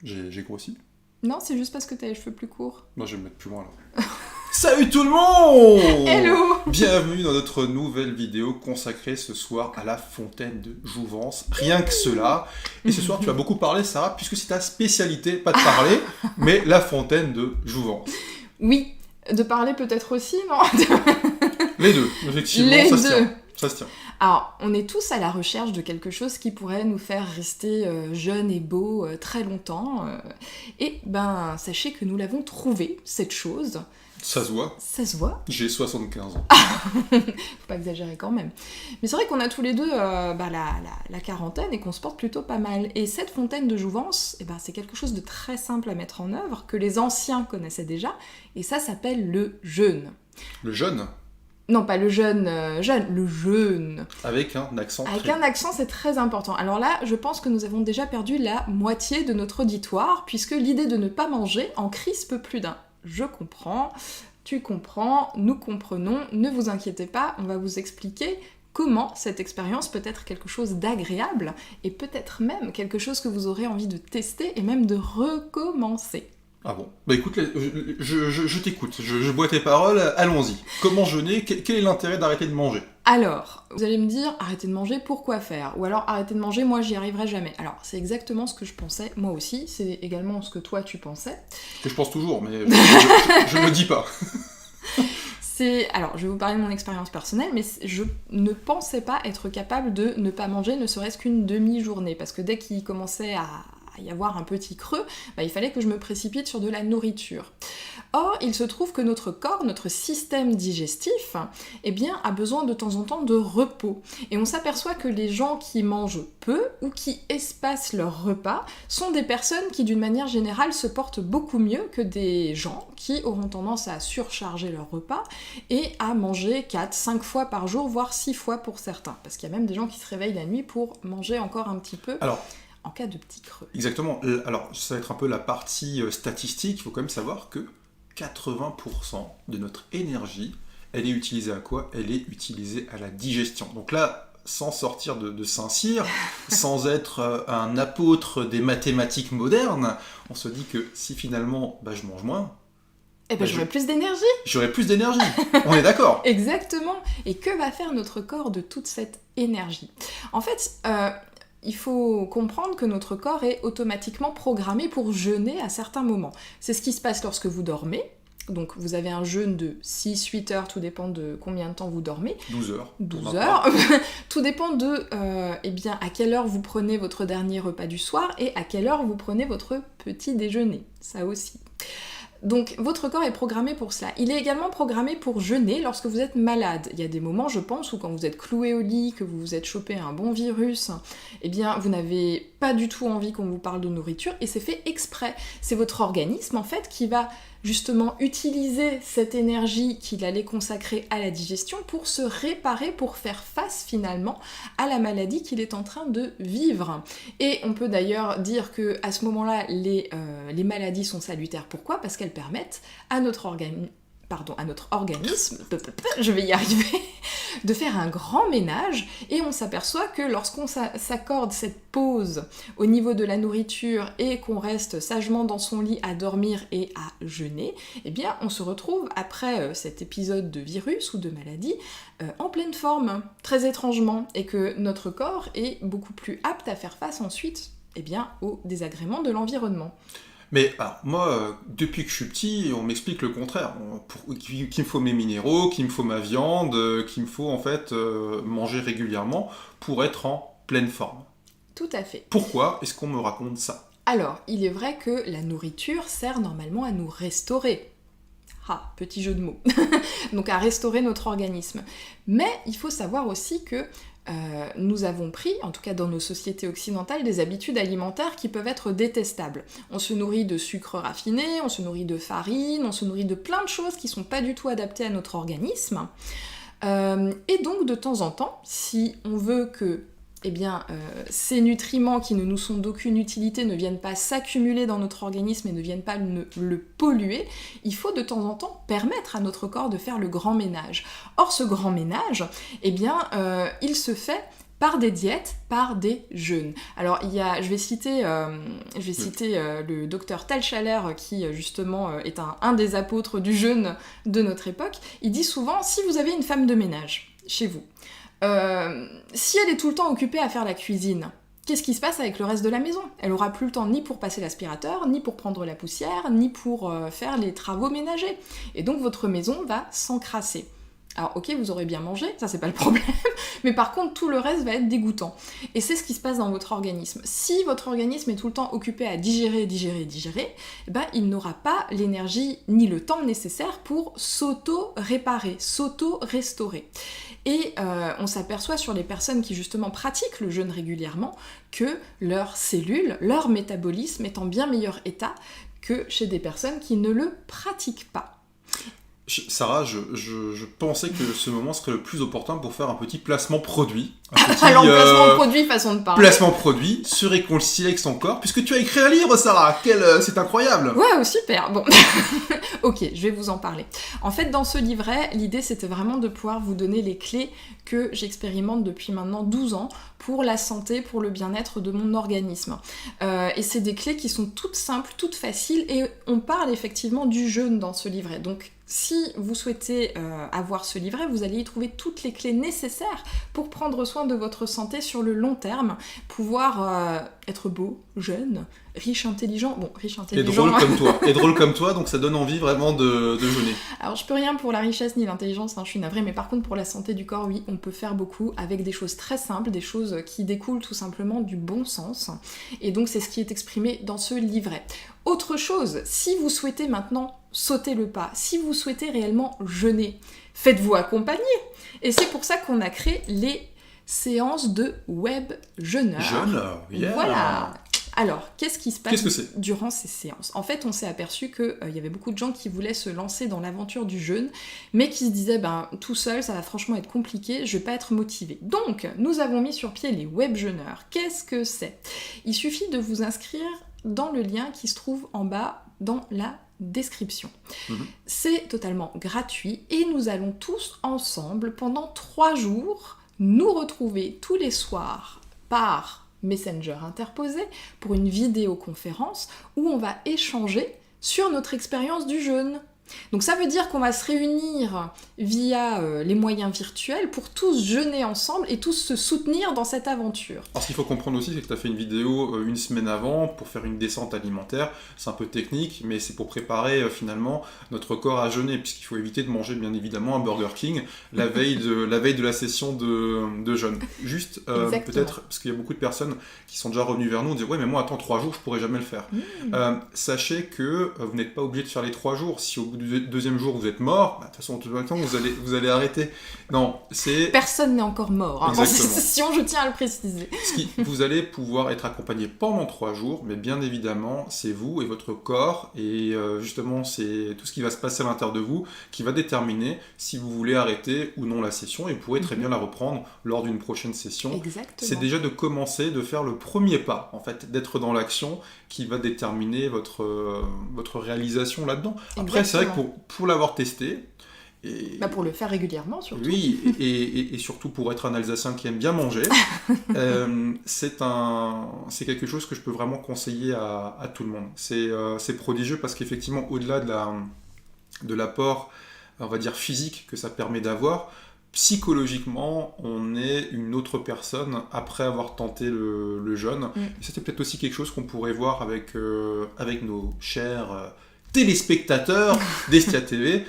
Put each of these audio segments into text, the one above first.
J'ai grossi. Non, c'est juste parce que t'as les cheveux plus courts. Moi, je vais me mettre plus loin là. Salut tout le monde! Hello! Bienvenue dans notre nouvelle vidéo consacrée ce soir à la fontaine de Jouvence. Rien que cela. Et ce soir, tu vas beaucoup parler, Sarah, puisque c'est ta spécialité, pas de parler, mais la fontaine de Jouvence. Oui, de parler peut-être aussi, non? Les deux, effectivement, Les ça deux. se tient. Ça se tient. Alors, on est tous à la recherche de quelque chose qui pourrait nous faire rester jeunes et beaux très longtemps. Et ben, sachez que nous l'avons trouvé, cette chose. Ça se voit. Ça se voit. J'ai 75 ans. Faut pas exagérer quand même. Mais c'est vrai qu'on a tous les deux la quarantaine et qu'on se porte plutôt pas mal. Et cette fontaine de Jouvence, c'est quelque chose de très simple à mettre en œuvre, que les anciens connaissaient déjà, et ça s'appelle le jeûne. Le jeûne? Non, pas le jeûne, le jeûne. Avec un accent Avec un accent, c'est très important. Alors là, je pense que nous avons déjà perdu la moitié de notre auditoire, puisque l'idée de ne pas manger en crispe plus d'un. Je comprends, tu comprends, nous comprenons, ne vous inquiétez pas, on va vous expliquer comment cette expérience peut être quelque chose d'agréable, et peut-être même quelque chose que vous aurez envie de tester, et même de recommencer. Ah bon? Bah écoute, je t'écoute, je bois tes paroles, allons-y. Comment jeûner? Quel est l'intérêt d'arrêter de manger? Alors, vous allez me dire, arrêtez de manger, pourquoi faire? Ou alors, arrêtez de manger, moi j'y arriverai jamais. Alors, c'est exactement ce que je pensais, moi aussi, c'est également ce que toi tu pensais. Que je pense toujours, mais je ne le dis pas. Alors, je vais vous parler de mon expérience personnelle, mais je ne pensais pas être capable de ne pas manger ne serait-ce qu'une demi-journée, parce que dès qu'il commençait à y avoir un petit creux, il fallait que je me précipite sur de la nourriture. Or, il se trouve que notre corps, notre système digestif, a besoin de temps en temps de repos. Et on s'aperçoit que les gens qui mangent peu ou qui espacent leur repas sont des personnes qui, d'une manière générale, se portent beaucoup mieux que des gens qui auront tendance à surcharger leur repas et à manger 4-5 fois par jour, voire 6 fois pour certains. Parce qu'il y a même des gens qui se réveillent la nuit pour manger encore un petit peu. Alors, en cas de petit creux. Exactement. Alors, ça va être un peu la partie statistique. Il faut quand même savoir que 80% de notre énergie, elle est utilisée à quoi? Elle est utilisée à la digestion. Donc là, sans sortir de Saint-Cyr, sans être un apôtre des mathématiques modernes, on se dit que si finalement je mange moins, j'aurai plus d'énergie. J'aurai plus d'énergie. On est d'accord. Exactement. Et que va faire notre corps de toute cette énergie? En fait, il faut comprendre que notre corps est automatiquement programmé pour jeûner à certains moments. C'est ce qui se passe lorsque vous dormez. Donc vous avez un jeûne de 6-8 heures, tout dépend de combien de temps vous dormez. 12 heures. 12 heures. Tout dépend de à quelle heure vous prenez votre dernier repas du soir et à quelle heure vous prenez votre petit déjeuner. Ça aussi. Donc votre corps est programmé pour cela. Il est également programmé pour jeûner lorsque vous êtes malade. Il y a des moments, je pense, où quand vous êtes cloué au lit, que vous vous êtes chopé un bon virus, vous n'avez pas du tout envie qu'on vous parle de nourriture, et c'est fait exprès. C'est votre organisme, en fait, qui va justement utiliser cette énergie qu'il allait consacrer à la digestion pour se réparer, pour faire face finalement à la maladie qu'il est en train de vivre. Et on peut d'ailleurs dire que à ce moment-là, les maladies sont salutaires. Pourquoi? Parce qu'elles permettent à notre organisme, je vais y arriver, de faire un grand ménage, et on s'aperçoit que lorsqu'on s'accorde cette pause au niveau de la nourriture et qu'on reste sagement dans son lit à dormir et à jeûner, on se retrouve après cet épisode de virus ou de maladie en pleine forme, très étrangement, et que notre corps est beaucoup plus apte à faire face ensuite aux désagréments de l'environnement. Mais alors, moi, depuis que je suis petit, on m'explique le contraire. Qu'il me faut mes minéraux, qu'il me faut ma viande, qu'il me faut en fait manger régulièrement pour être en pleine forme. Tout à fait. Pourquoi est-ce qu'on me raconte ça? Alors, il est vrai que la nourriture sert normalement à nous restaurer. Ah, petit jeu de mots. Donc à restaurer notre organisme. Mais il faut savoir aussi que nous avons pris, en tout cas dans nos sociétés occidentales, des habitudes alimentaires qui peuvent être détestables. On se nourrit de sucre raffiné, on se nourrit de farine, on se nourrit de plein de choses qui sont pas du tout adaptées à notre organisme. Et donc de temps en temps, si on veut que ces nutriments qui ne nous sont d'aucune utilité ne viennent pas s'accumuler dans notre organisme et ne viennent pas le polluer, il faut de temps en temps permettre à notre corps de faire le grand ménage. Or, ce grand ménage, il se fait par des diètes, par des jeûnes. Alors je vais citer le docteur Tal Schaller qui justement est un des apôtres du jeûne de notre époque. Il dit souvent, si vous avez une femme de ménage chez vous, si elle est tout le temps occupée à faire la cuisine, qu'est-ce qui se passe avec le reste de la maison ? Elle aura plus le temps ni pour passer l'aspirateur, ni pour prendre la poussière, ni pour faire les travaux ménagers. Et donc votre maison va s'encrasser. Alors ok, vous aurez bien mangé, ça c'est pas le problème, mais par contre tout le reste va être dégoûtant. Et c'est ce qui se passe dans votre organisme. Si votre organisme est tout le temps occupé à digérer, il n'aura pas l'énergie ni le temps nécessaire pour s'auto-réparer, s'auto-restaurer. Et on s'aperçoit sur les personnes qui justement pratiquent le jeûne régulièrement que leurs cellules, leur métabolisme est en bien meilleur état que chez des personnes qui ne le pratiquent pas. Sarah, je pensais que ce moment serait le plus opportun pour faire un petit placement produit. Alors, placement produit, façon de parler. Placement produit, se réconcilier avec son corps, puisque tu as écrit un livre, Sarah. C'est incroyable. Ouais, super. Bon, ok, je vais vous en parler. En fait, dans ce livret, l'idée, c'était vraiment de pouvoir vous donner les clés que j'expérimente depuis maintenant 12 ans pour la santé, pour le bien-être de mon organisme. Et c'est des clés qui sont toutes simples, toutes faciles, et on parle effectivement du jeûne dans ce livret. Donc, si vous souhaitez avoir ce livret, vous allez y trouver toutes les clés nécessaires pour prendre soin de votre santé sur le long terme, pouvoir être beau, jeune, riche, intelligent. Bon, riche, intelligent. Et drôle comme toi. Et drôle comme toi, donc ça donne envie vraiment de jeûner. Alors, je peux rien pour la richesse ni l'intelligence, je suis navrée, mais par contre, pour la santé du corps, oui, on peut faire beaucoup avec des choses très simples, des choses qui découlent tout simplement du bon sens. Et donc, c'est ce qui est exprimé dans ce livret. Autre chose, si vous souhaitez maintenant sauter le pas, si vous souhaitez réellement jeûner, faites-vous accompagner. Et c'est pour ça qu'on a créé les séances de web jeûneurs. Jeûneurs, yeah. Voilà. Alors, qu'est-ce qui se passe – durant ces séances ? En fait, on s'est aperçu qu'il y avait beaucoup de gens qui voulaient se lancer dans l'aventure du jeûne, mais qui se disaient, tout seul, ça va franchement être compliqué, je vais pas être motivée. Donc, nous avons mis sur pied les web jeûneurs. Qu'est-ce que c'est ? Il suffit de vous inscrire dans le lien qui se trouve en bas dans la description. C'est totalement gratuit et nous allons tous ensemble, pendant 3 jours, nous retrouver tous les soirs par Messenger interposé pour une vidéoconférence où on va échanger sur notre expérience du jeûne. Donc ça veut dire qu'on va se réunir via les moyens virtuels pour tous jeûner ensemble et tous se soutenir dans cette aventure. Alors ce qu'il faut comprendre aussi, c'est que tu as fait une vidéo une semaine avant pour faire une descente alimentaire. C'est un peu technique, mais c'est pour préparer finalement notre corps à jeûner, puisqu'il faut éviter de manger bien évidemment un Burger King la veille de la session de jeûne. Juste peut-être, parce qu'il y a beaucoup de personnes qui sont déjà revenues vers nous, on dit « Ouais, mais moi, attends 3 jours, je pourrais jamais le faire. » Sachez que vous n'êtes pas obligé de faire les 3 jours. Si au bout du 2e jour vous êtes mort, de toute façon, vous allez arrêter. Non, c'est... Personne n'est encore mort, dans cette session, je tiens à le préciser. Vous allez pouvoir être accompagné pendant 3 jours, mais bien évidemment, c'est vous et votre corps, et justement, c'est tout ce qui va se passer à l'intérieur de vous qui va déterminer si vous voulez arrêter ou non la session, et vous pourrez très bien la reprendre lors d'une prochaine session. Exactement. C'est déjà de commencer, de faire le premier pas, en fait, d'être dans l'action qui va déterminer votre réalisation là-dedans. Après, c'est vrai que pour l'avoir testé, et... pour le faire régulièrement, surtout. Oui, et surtout pour être un Alsacien qui aime bien manger, c'est quelque chose que je peux vraiment conseiller à tout le monde. C'est prodigieux parce qu'effectivement, au-delà de l'apport, on va dire, physique que ça permet d'avoir, psychologiquement, on est une autre personne après avoir tenté le jeûne. Et c'était peut-être aussi quelque chose qu'on pourrait voir avec nos chers... téléspectateurs d'Estia TV,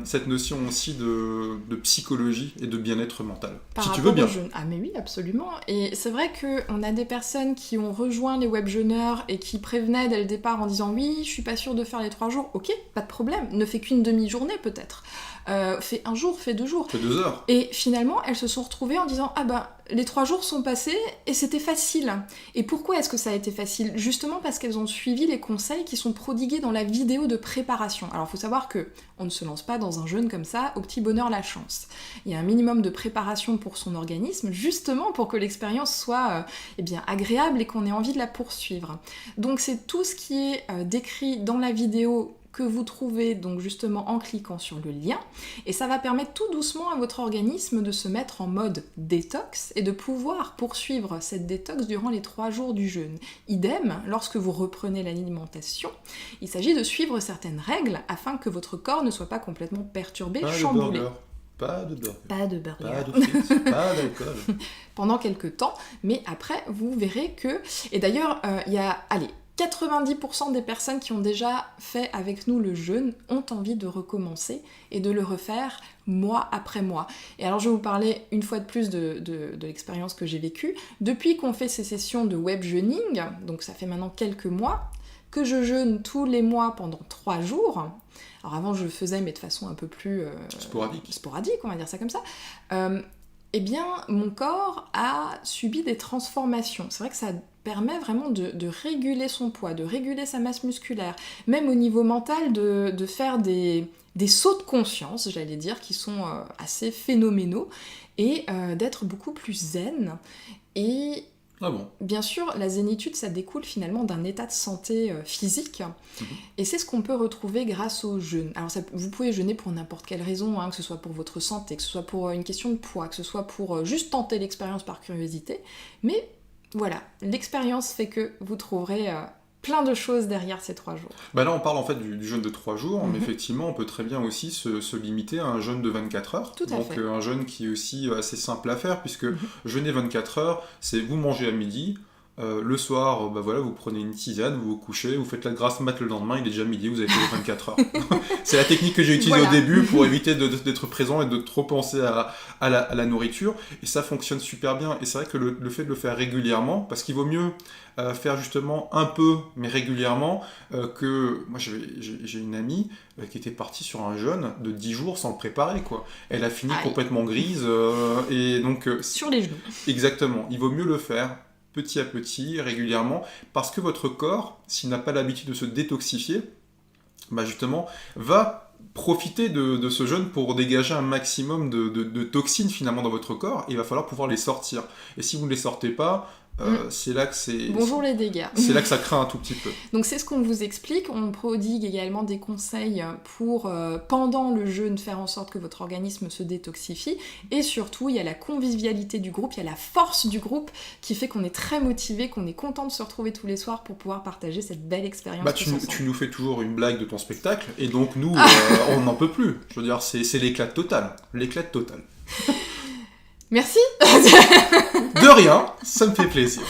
cette notion aussi de psychologie et de bien-être mental. Par si tu veux bien. Ah mais oui, absolument. Et c'est vrai qu'on a des personnes qui ont rejoint les web jeûneurs et qui prévenaient dès le départ en disant « Oui, je suis pas sûre de faire les 3 jours. » Ok, pas de problème. Ne fais qu'une demi-journée peut-être. Fais 1 jour, fais 2 jours. Fais 2 heures. Et finalement, elles se sont retrouvées en disant « Ah bah, les 3 jours sont passés et c'était facile. » Et pourquoi est-ce que ça a été facile ? Justement parce qu'elles ont suivi les conseils qui sont prodigués dans la vidéo de préparation. Alors, il faut savoir que on ne se lance pas dans un jeûne comme ça, au petit bonheur la chance. Il y a un minimum de préparation pour son organisme, justement pour que l'expérience soit agréable et qu'on ait envie de la poursuivre. Donc c'est tout ce qui est décrit dans la vidéo que vous trouvez donc justement en cliquant sur le lien, et ça va permettre tout doucement à votre organisme de se mettre en mode détox et de pouvoir poursuivre cette détox durant les 3 jours du jeûne. Idem, lorsque vous reprenez l'alimentation, il s'agit de suivre certaines règles afin que votre corps ne soit pas complètement perturbé, chamboulé. Pas de burger. Pas de burger. Pas de frites, pas d'alcool. Pendant quelques temps, mais après, vous verrez que... Et d'ailleurs, il y a, 90% des personnes qui ont déjà fait avec nous le jeûne ont envie de recommencer et de le refaire mois après mois. Et alors, je vais vous parler une fois de plus de l'expérience que j'ai vécue. Depuis qu'on fait ces sessions de web jeûning, donc ça fait maintenant quelques mois, que je jeûne tous les mois pendant 3 jours. Alors avant, je le faisais, mais de façon un peu plus... sporadique, on va dire ça comme ça. Eh bien, mon corps a subi des transformations. C'est vrai que ça permet vraiment de réguler son poids, de réguler sa masse musculaire, même au niveau mental, de faire des sauts de conscience, j'allais dire, qui sont assez phénoménaux, et d'être beaucoup plus zen. Et ah bon. Bien sûr, la zénitude, ça découle finalement d'un état de santé physique, et c'est ce qu'on peut retrouver grâce au jeûne. Alors vous pouvez jeûner pour n'importe quelle raison, que ce soit pour votre santé, que ce soit pour une question de poids, que ce soit pour juste tenter l'expérience par curiosité, mais voilà, l'expérience fait que vous trouverez plein de choses derrière ces 3 jours. Bah là, on parle en fait du jeûne de 3 jours, mais effectivement, on peut très bien aussi se limiter à un jeûne de 24 heures. Tout à fait. Un jeûne qui est aussi assez simple à faire, puisque jeûner 24 heures, c'est vous mangez à midi, le soir, vous prenez une tisane, vous vous couchez, vous faites la grasse mat le lendemain, il est déjà midi, vous avez fait les 24 heures. C'est la technique que j'ai utilisée au début pour éviter d'être présent et de trop penser à la nourriture, et ça fonctionne super bien. Et c'est vrai que le fait de le faire régulièrement, parce qu'il vaut mieux faire justement un peu, mais régulièrement, que... Moi, j'ai une amie qui était partie sur un jeûne de 10 jours sans le préparer, quoi. Elle a fini complètement grise, et donc... sur les genoux. Exactement. Il vaut mieux le faire petit à petit, régulièrement, parce que votre corps, s'il n'a pas l'habitude de se détoxifier, justement, va profiter de ce jeûne pour dégager un maximum de toxines finalement dans votre corps, et il va falloir pouvoir les sortir. Et si vous ne les sortez pas, c'est là que c'est... Bonjour les dégâts. C'est là que ça craint un tout petit peu. Donc c'est ce qu'on vous explique. On prodigue également des conseils pour, pendant le jeûne, faire en sorte que votre organisme se détoxifie. Et surtout, il y a la convivialité du groupe, il y a la force du groupe qui fait qu'on est très motivé, qu'on est content de se retrouver tous les soirs pour pouvoir partager cette belle expérience. Tu nous fais toujours une blague de ton spectacle, et donc nous, on n'en peut plus. Je veux dire, c'est l'éclat total. L'éclat total. Merci. De rien, ça me fait plaisir.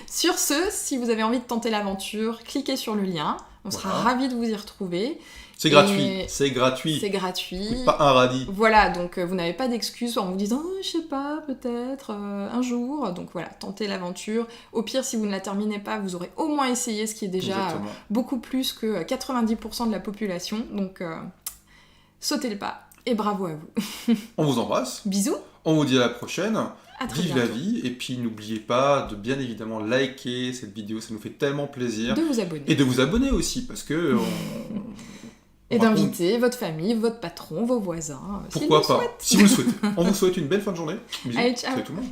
Sur ce, si vous avez envie de tenter l'aventure, cliquez sur le lien. On sera ravis de vous y retrouver. C'est gratuit. C'est gratuit. C'est gratuit. Pas un radis. Voilà, donc vous n'avez pas d'excuses en vous disant « je sais pas, peut-être, un jour ». Donc voilà, tentez l'aventure. Au pire, si vous ne la terminez pas, vous aurez au moins essayé, ce qui est déjà beaucoup plus que 90% de la population. Donc sautez le pas et bravo à vous. On vous embrasse. Bisous. On vous dit à la prochaine. Vive la vie, et puis n'oubliez pas de bien évidemment liker cette vidéo, ça nous fait tellement plaisir. De vous abonner. Et de vous abonner aussi, parce que... Et d'inviter votre famille, votre patron, vos voisins. Pourquoi pas, si vous le souhaitez. On vous souhaite une belle fin de journée. Bisous. Allez, ciao. Salut tout le monde.